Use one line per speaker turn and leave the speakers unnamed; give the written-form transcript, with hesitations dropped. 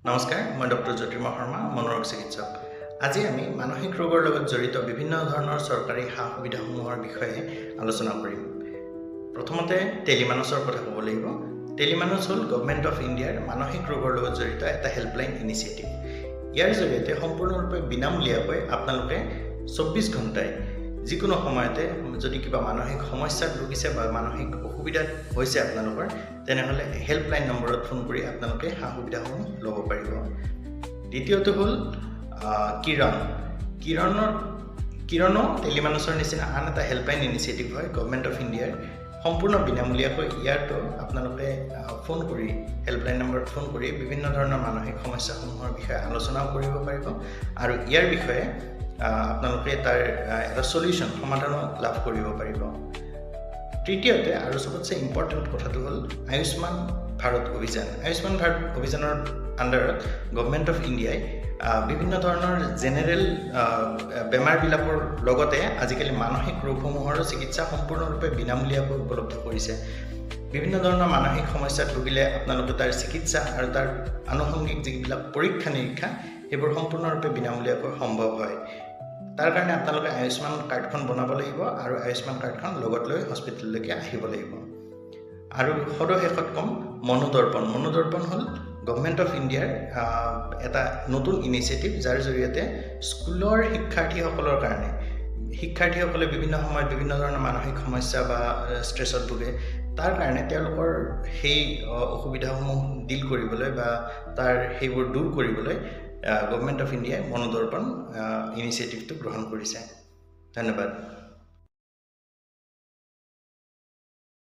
নমস্কাৰ মই ডক্টৰ জ্যোতিৰ্ময় শৰ্মা মনোৰোগ চিকিৎসক আজি আমি মানসিক ৰোগৰ লগত জড়িত বিভিন্ন ধৰণৰ চৰকাৰী সা-সুবিধাসমূহৰ বিষয়ে আলোচনা কৰিম প্ৰথমতে টেলিমানছৰ কথা ক'ব লাগিব টেলিমানছ হ'ল গভৰ্ণমেণ্ট অফ ইণ্ডিয়াৰ মানসিক ৰোগৰ লগত জড়িত এটা হেল্পলাইন ইনিচিয়েটিভ ইয়াৰ জৰিয়তে সম্পূৰ্ণৰূপে বিনামূলীয়াকৈ আপোনালোকে 24 ঘণ্টাই যিকোনো সময়তে যদি কিবা মানসিক সমস্যাত ভুগিছে বা মানসিক অসুবিধাত হৈছে আপোনালোকৰ তেনেহলে হেল্পলাইন নম্বৰত ফোন কৰি আপোনালোকে সা-সুবিধাসমূহ ল'ব পাৰিব দ্বিতীয়টো হ'ল কিৰণো টেলিমানছৰ নিচিনা আন এটা হেল্পলাইন ইনিচিয়েটিভ হয় গভৰ্ণমেণ্ট অফ ইণ্ডিয়াৰ সম্পূৰ্ণ বিনামূলীয়াকৈ ইয়াতো আপোনালোকে ফোন কৰি হেল্পলাইন নম্বৰত ফোন কৰি বিভিন্ন ধৰণৰ মানসিক সমস্যাসমূহৰ বিষয়ে আলোচনা কৰিব পাৰিব আৰু ইয়াৰ বিষয়ে আপোনালোকে তাৰ এটা সলিউশন সমাধান লাভ কৰিব পাৰিব তৃতীয়তে আৰু সবতছে ইম্পৰ্টেন্ট কথাটো হ'ল আয়ুষ্মান ভাৰত অভিযানৰ আন্ডাৰত গভৰ্ণমেণ্ট অফ ইণ্ডিয়াই বিভিন্ন ধৰণৰ জেনেৰেল বেমাৰবিলাকৰ লগতে আজিকালি মানসিক ৰোগসমূহৰ চিকিৎসা সম্পূৰ্ণৰূপে বিনামূলীয়াকৈ উপলব্ধ কৰিছে বিভিন্ন ধৰণৰ মানসিক সমস্যাত ভুগিলে আপোনালোকে তাৰ চিকিৎসা আৰু তাৰ আনুষংগিক যিবিলাক পৰীক্ষা নিৰীক্ষা এইবোৰ সম্পূৰ্ণৰূপে বিনামূলীয়াকৈ সম্ভৱ হয় তাৰ কাৰণে আপোনালোকে আয়ুষ্মান কাৰ্ডখন বনাব লাগিব আৰু আয়ুষ্মান কাৰ্ডখন লগত লৈ হস্পিটেললৈকে আহিব লাগিব আৰু সদশেষত কম মনোদৰ্পণ হ'ল গভৰ্ণমেণ্ট অফ ইণ্ডিয়াৰ এটা নতুন ইনিচিয়েটিভ যাৰ জৰিয়তে স্কুলৰ শিক্ষাৰ্থীসকলে বিভিন্ন সময়ত বিভিন্ন ধৰণৰ মানসিক সমস্যা বা ষ্ট্ৰেছত ভুগে তাৰ কাৰণে তেওঁলোকৰ সেই অসুবিধাসমূহ ডিল কৰিবলৈ বা তাৰ সেইবোৰ দূৰ কৰিবলৈ গভৰ্ণমেণ্ট অফ ইণ্ডিয়াই মনোদৰ্পণ ইনিচিয়েটিভটো গ্ৰহণ কৰিছে ধন্যবাদ